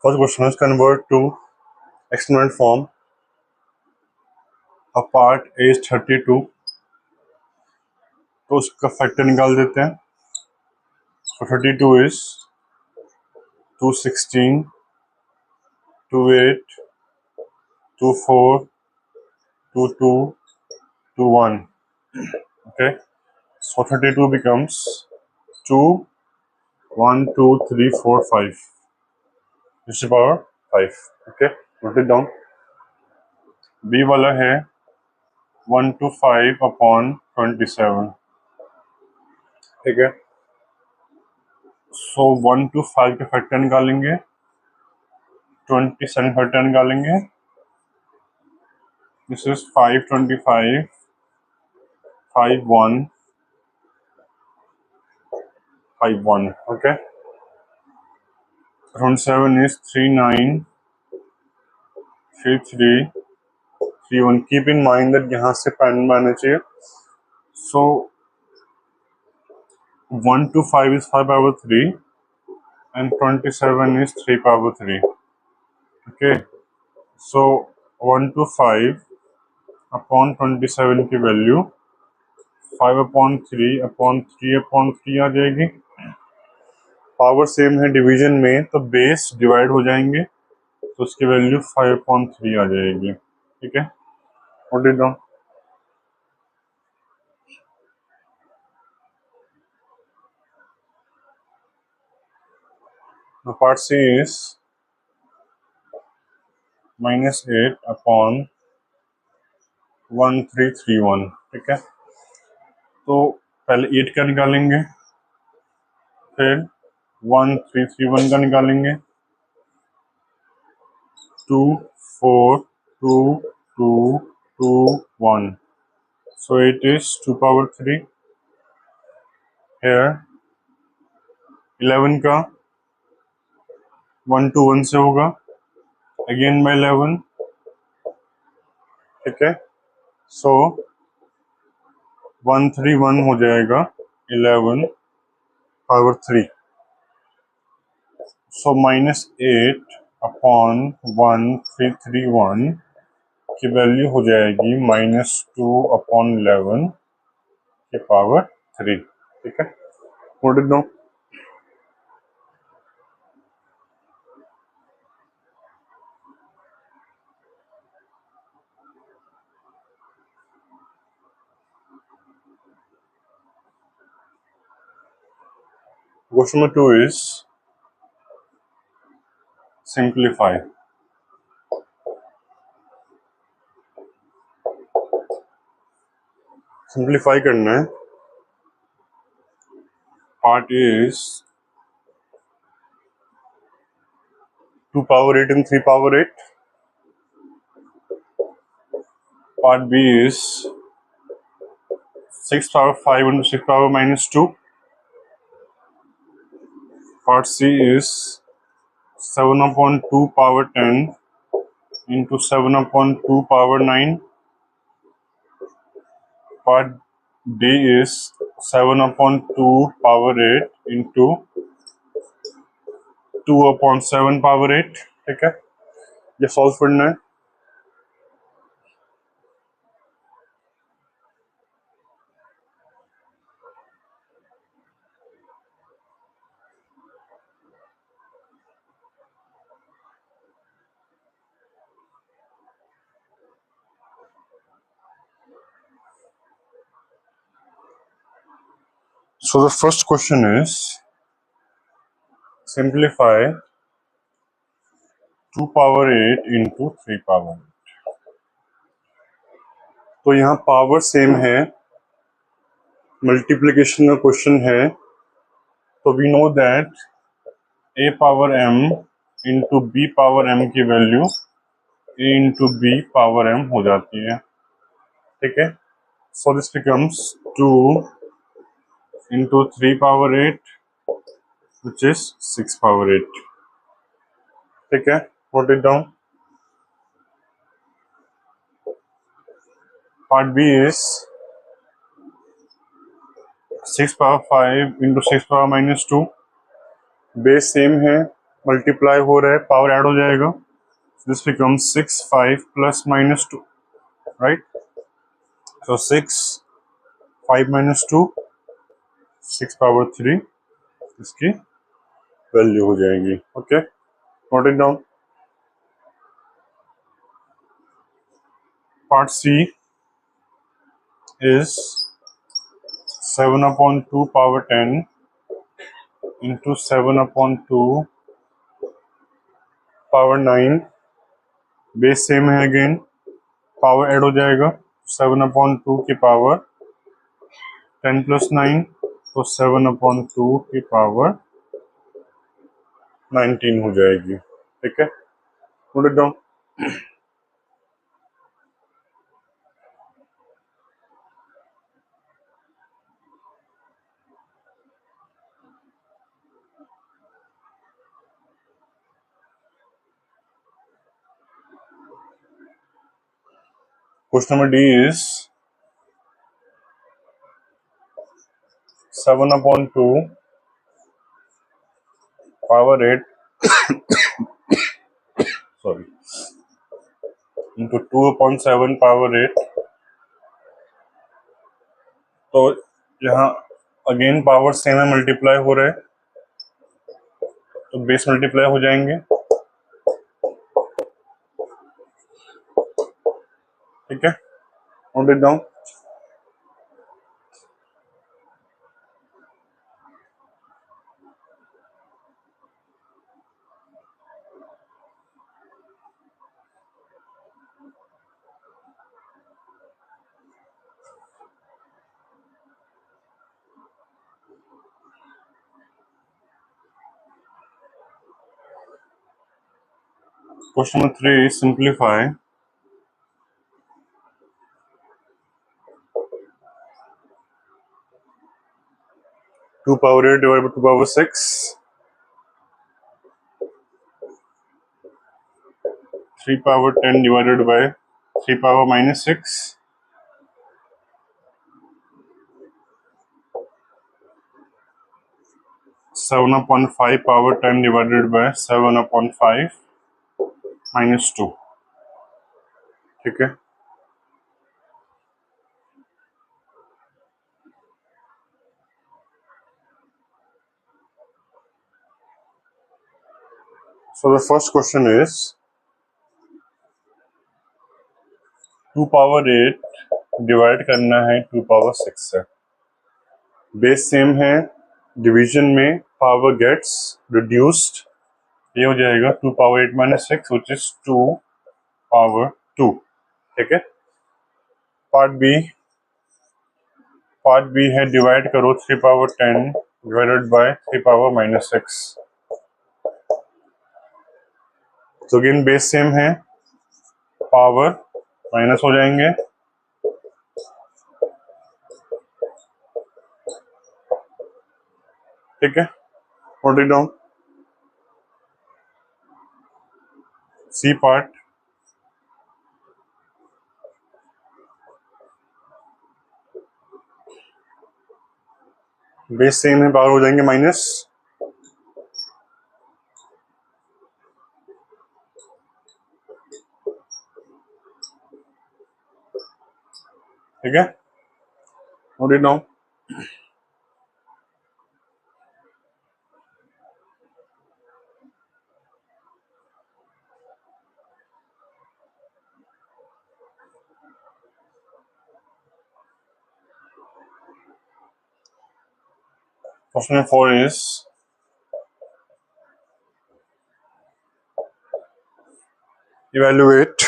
First question is convert to exponent form. A part a is 32, तो उसका factor निकाल देते हैं. So 32 is 216, 28, 24, 22, 21. Okay, so 32 becomes 2, 1, 2, 3, 4, 5. This is power 5. Okay, note it down. B वाला है 1 to 5 upon 27. ठीक है, सो 1 to 5 के फैक्टर निकालेंगे, 27 फैक्टर निकालेंगे. This is 525, 51, 51. Okay, 27 is 39, 33, 31. Keep in mind that यहाँ से पैन आना चाहिए. सो 1 to 5 is 5 power 3 and 27 is 3 power 3. Okay, so 1 to 5 upon 27 की वैल्यू 5/3 आ जाएगी. पावर सेम है डिवीजन में, तो बेस डिवाइड हो जाएंगे, तो उसकी वैल्यू 5/3 आ जाएगी. ठीक है, note it down. Part C is -8 upon 1331. ठीक है, तो पहले 8 का निकालेंगे, फिर 1331 का निकालेंगे. 2, 4, 2, 2, 2, 1. So it is 2 power 3. Here 11 का 1 to 1 से होगा, अगेन बाय 11. ठीक है, सो 131 हो जाएगा 11 पावर 3. सो -8 अपॉन 1331 की वैल्यू हो जाएगी -2 अपॉन 11 के पावर 3. ठीक है, note it down. Question number 2 is simplify. Simplify करना है. Part is 2 power 8 and 3 power 8. Part B is 6 power 5 into 6 power -2. Part C is 7/2 power 10 into 7/2 power 9. Part D is 7/2 power 8 into 2/7 power 8. ठीक है, ये solve करना है. So the first question is simplify 2 power 8 into 3 power 8. तो यहाँ power same है, multiplication का question है, तो we know that a power m into B power m की value a into B power m हो जाती है. ठीक है, so this becomes 2 into 3 power 8 which is 6 power 8. ठीक है, note it down. Part B is 6 power 5 into 6 power -2. Base same है, multiply हो रहा है, पावर ऐड हो जाएगा, this becomes 6 5 plus minus 2, right. So 6 5 minus 2 6 power 3 इसकी वैल्यू हो जाएगी। Okay, note it down. Part C is 7/2 power 10 into 7/2 power 9, base same है, अगेन पावर ऐड हो जाएगा, 7/2 की पावर 10 प्लस 9, तो 7/2 की पावर 19 हो जाएगी। ठीक है, note it down. Question number D is 7/2 power 8 sorry into 2/7 power 8। तो यहाँ अगेन पावर सेम है, मल्टीप्लाई हो रहा है, तो बेस मल्टीप्लाई हो जाएंगे। ठीक है, note it down. Question number 3, simplify 2 power 8 divide by 2 power 6, 3 power 10 divided by 3 power minus 6, 7/5 power 10 divided bye 7/5 minus 2। ठीक है, so the first question is 2 power 8 divide करना है 2 पावर 6 से, बेस सेम है, डिवीजन में पावर गेट्स रिड्यूस्ड, ये हो जाएगा 2 power 8 minus 6 which is 2 power 2। ठीक है, पार्ट बी है, डिवाइड करो 3 power 10 divided by 3 power minus 6। तो अगेन बेस सेम है, पावर माइनस हो जाएंगे। ठीक है, note it down. C part, base same है, पावर हो जाएंगे माइनस। ठीक है, note it down. Question 4 is evaluate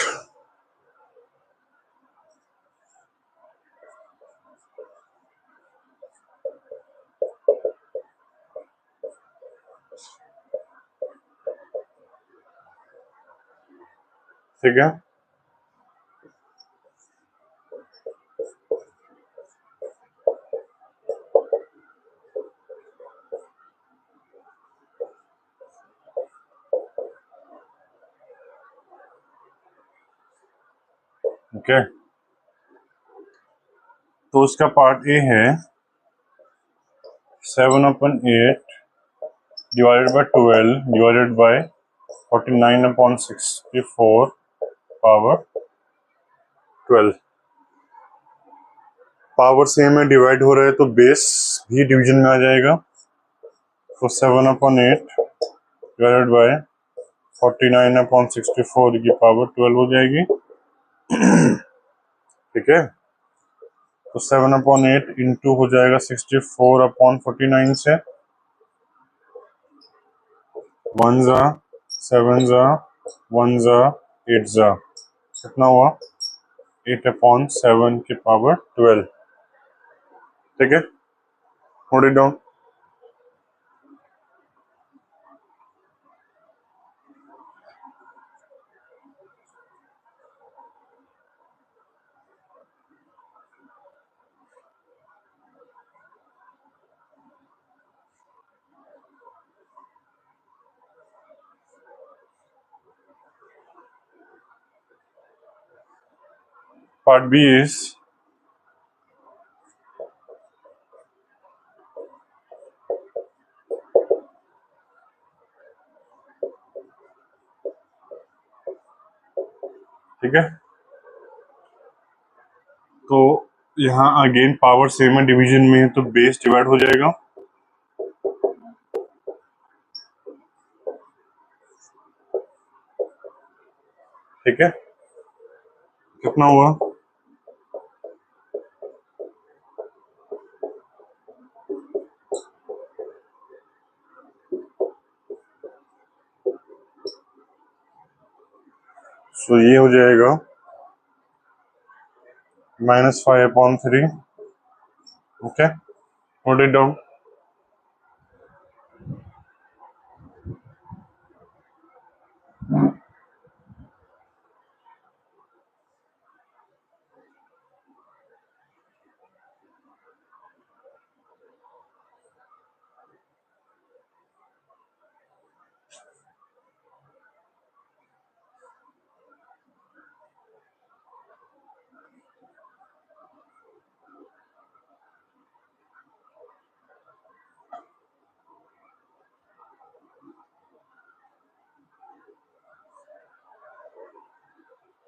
ठीक है, ओके। तो इसका पार्ट ए है 7/8 divided by 12 divided by 49/64 power 12। Power same है, डिवाइड हो रहा है तो बेस भी डिवीजन में आ जाएगा। तो 7/8 डिवाइडेड बाय 49/64 की पावर 12 हो जाएगी। ठीक है, तो 7/8 इंटू हो जाएगा 64/49 से, 1 जा 7 जा 1 जा 8 जा, कितना हुआ 8/7 की पावर 12। ठीक है, note it down. Part B is ठीक है, तो यहाँ अगेन पावर सेम है, डिवीजन में है तो बेस डिवाइड हो जाएगा। ठीक है, कितना हुआ सो ये हो जाएगा -5/3। Okay, note it down.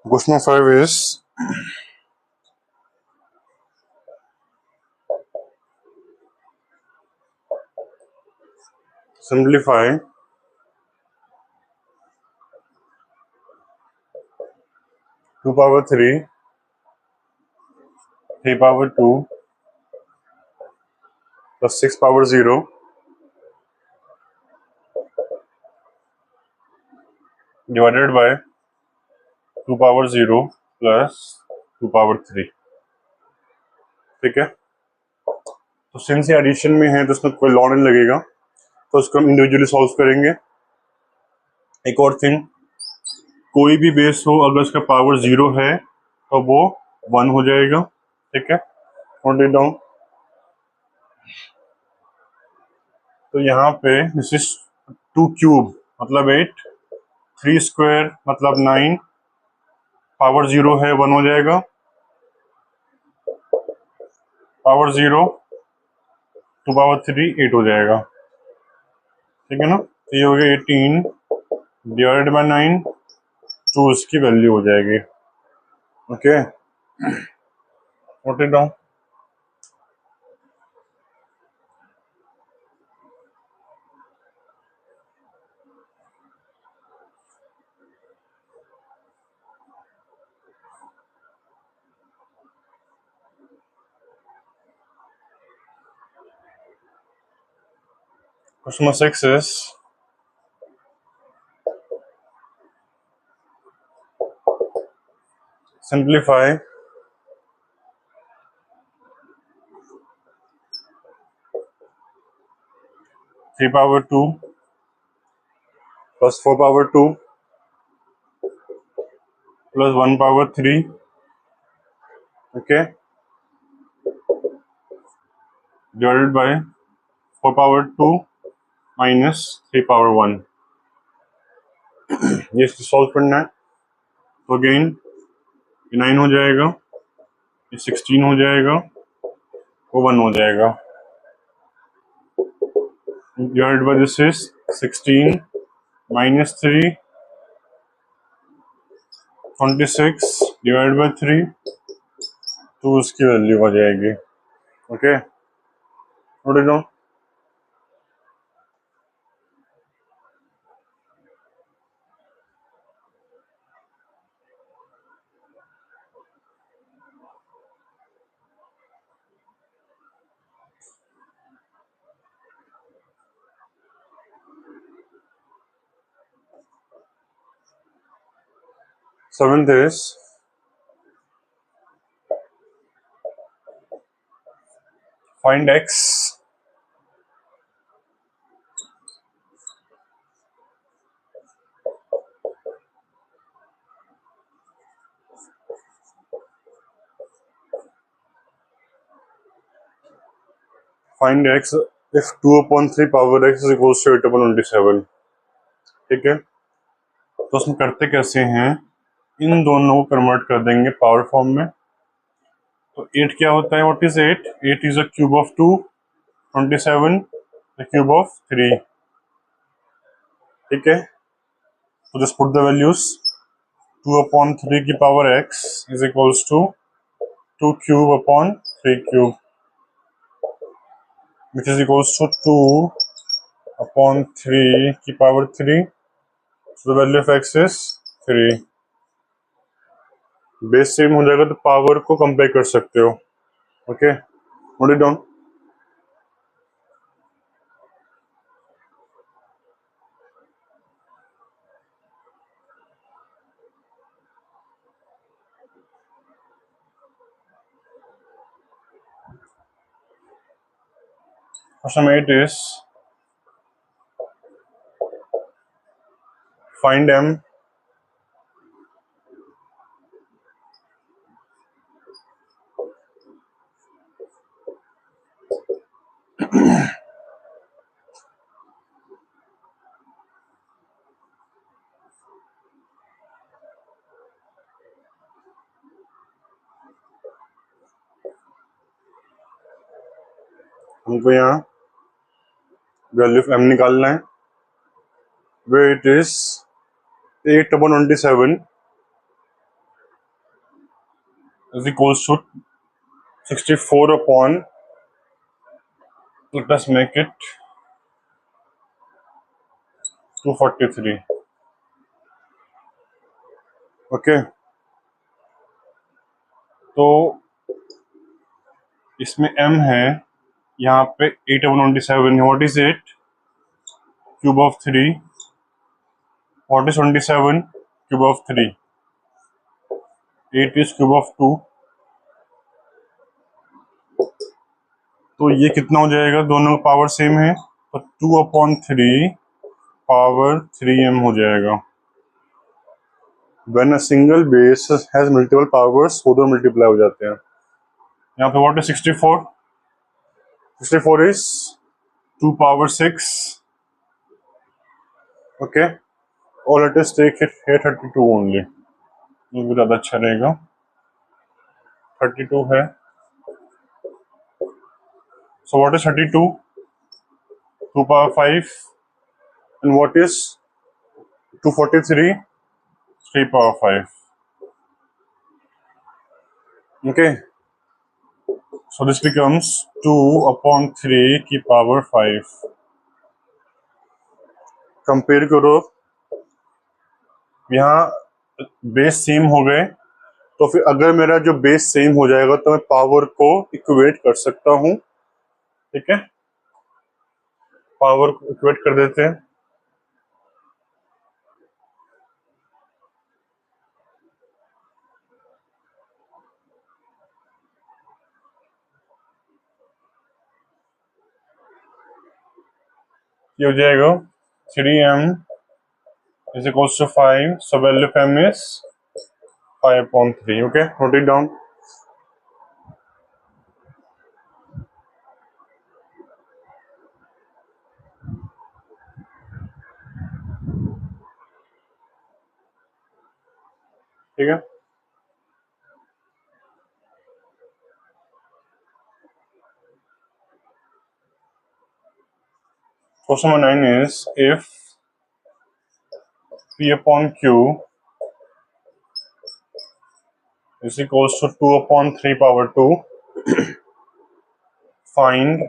Question 5 is simplify 2/3, 3/2 plus 6/0 divided by 2/0 plus 2/3। ठीक है, तो सिंस ये एडिशन में है तो इसमें कोई लॉ नहीं लगेगा, तो इसको हम इंडिविजुअली सॉल्व करेंगे। एक और थिंग, कोई भी बेस हो अगर इसका पावर 0 है तो वो 1 हो जाएगा। ठीक है, नोट इट डाउन। तो यहाँ पे दिस इज 2 क्यूब मतलब 8, 3 स्क्वायर मतलब 9, पावर 0 है 1 हो जाएगा, पावर 0 2/3 8 हो जाएगा। ठीक है ना, तो ये हो गया 18 डिवाइडेड बाय 9, 2 इसकी वैल्यू हो जाएगी। Okay, note it down. Question 6 is simplify 3/2 plus 4/2 plus 1/3, okay, divided by 4/2 minus 3/1। ये सॉल्व करना है, तो अगेन ये 9 हो जाएगा, ये 16 हो जाएगा, वो 1 हो जाएगा। Divide by this is 16 minus 3 26 divide by 3 तो उसकी वैल्यू आ जाएगी। Okay, note it down. Seventh is find x find x if 2 upon 3 power x is equals to 8 upon 27। ठीक है, तो उसमें करते कैसे हैं, इन दोनों को कन्वर्ट कर देंगे पावर फॉर्म में। तो 8 क्या होता है, what is 8? 8 is a cube of 2, 27 the cube of 3। ठीक है, तो just put the values. 2 upon 3 की power x is equals to 2 cube upon 3 cube which is equals to 2 upon 3 की power 3। So the value of x is 3। Base same हो जाएगा तो पावर को कंपेयर कर सकते हो। Okay, note it down. Question 8 is find m हमको यहाँ वैल्यू ऑफ m निकालना है। Way it is 8 upon 27 is equals to 64 upon, let us make it 243। Okay, तो इसमें m है, यहाँ पे 8 upon 27 है। What is 8? Cube of 3। What is 27? Cube of 3। 8 is cube of 2। तो ये कितना हो जाएगा, दोनों का पावर सेम है तो 2 अपॉन 3 पावर 3m हो जाएगा। When a single base has multiple powers, वो दो मल्टीप्लाई हो जाते हैं। यहाँ पे what is 64? 64 is 2 power 6। Okay, और let us take it here 32 only, ये भी ज़्यादा अच्छा रहेगा। 32 है, सो व्हाट इज 32? 2 पावर 5 and what is 243? 3 power 5। Okay, so this becomes 2 upon 3 की पावर 5। कंपेयर करो, यहाँ बेस सेम हो गए तो फिर अगर मेरा जो बेस सेम हो जाएगा तो मैं पावर को इक्वेट कर सकता हूँ। ठीक है, पावर को इक्वेट कर देते हैं। ये हो जाएगा 3m is equals to 5, so value of m is 5/3। Okay, note it down. ठीक है, Question number 9 is if P upon Q is equals to 2 upon 3 power 2, find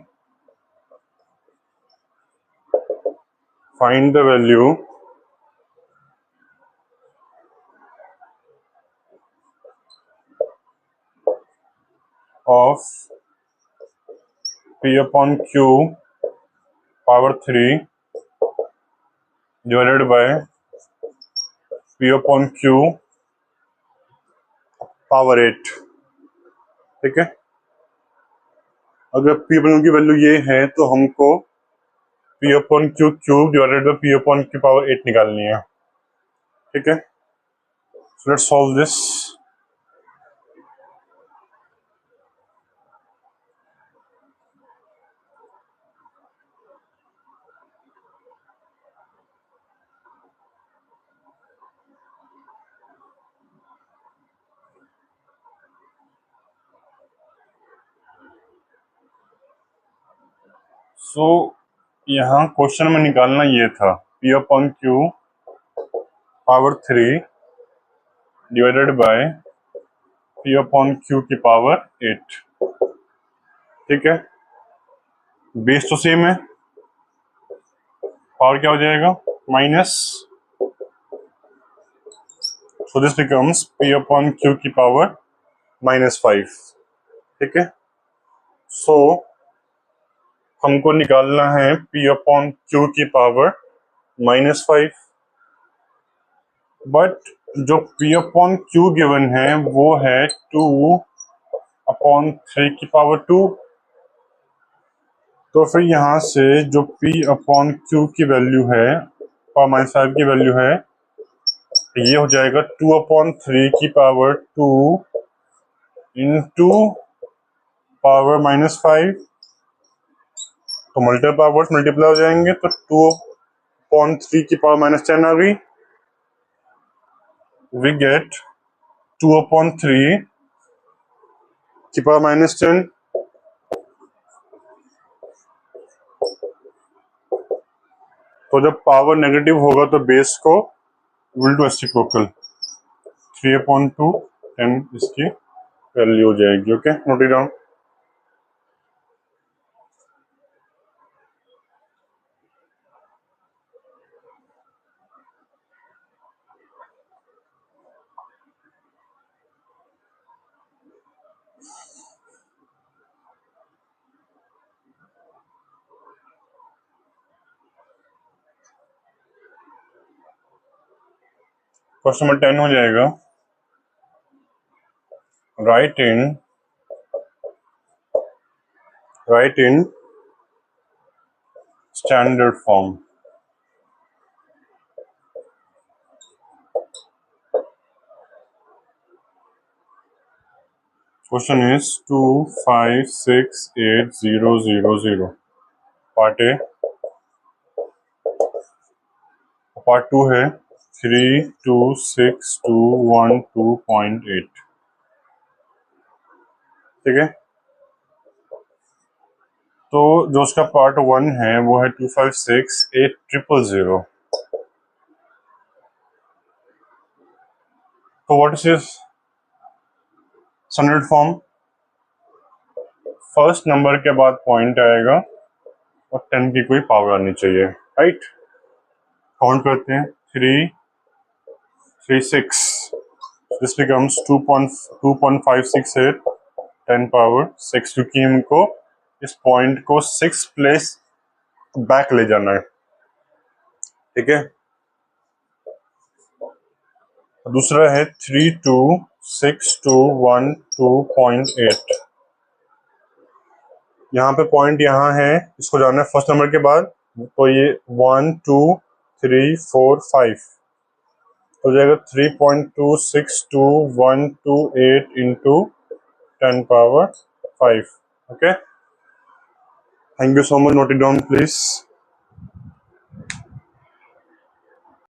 the value of P upon Q power 3 divided by P upon Q power 8। ठीक है, अगर P upon Q की value ये है तो हमको P upon Q cube divided by P upon Q power 8 निकालनी है। ठीक है, सो लेट्स सॉल्व दिस। सो यहाँ क्वेश्चन में निकालना ये था P upon Q power 3 divided by P upon Q की पावर 8। ठीक है, बेस तो सेम है, पावर क्या हो जाएगा minus, so this becomes P upon Q की पावर -5। ठीक है, सो हमको निकालना है P अपॉन Q की पावर -5, बट जो P अपॉन Q गिवन है वो है 2 अपॉन 3 की पावर 2। तो फिर यहाँ से जो P अपॉन Q की वैल्यू है पावर -5 की वैल्यू है ये हो जाएगा 2 अपॉन 3 की पावर 2 इंटू पावर -5, तो मल्टीपल पावर्स मल्टीप्लाई हो जाएंगे, तो 2 अपॉन 3 की पावर -10 आ गई। वी गेट 2 अपॉन 3 की पावर -10। तो जब पावर नेगेटिव होगा तो बेस को विल टू रेसिप्रोकल 3 अपॉन 2 10 इसकी वैल्यू हो जाएगी। Okay, note it down. Question number 10 हो जाएगा right in standard form. Question is 2 5 6 8 0 0 0 part A. Part 2 है 3 2 6 2 1 2.8। ठीक है, तो जो उसका पार्ट 1 है वो है 2 5 6 8 0 0। तो what is standard form? First number के बाद पॉइंट आएगा और 10 की कोई पावर आनी चाहिए। राइट, काउंट करते हैं 3 3 6, दिस बिकम्स 2.568 10 पावर 6, क्योंकि हमको इस पॉइंट को 6 प्लेस बैक ले जाना है। ठीक है, दूसरा है 3 2 6 2 1 2.8। यहाँ पे पॉइंट यहाँ है, इसको जाना है फर्स्ट नंबर के बाद, तो ये 1 2 3 4 5 हो जाएगा 3.262128 into 10 power 5। Okay, thank you so much, note it down please.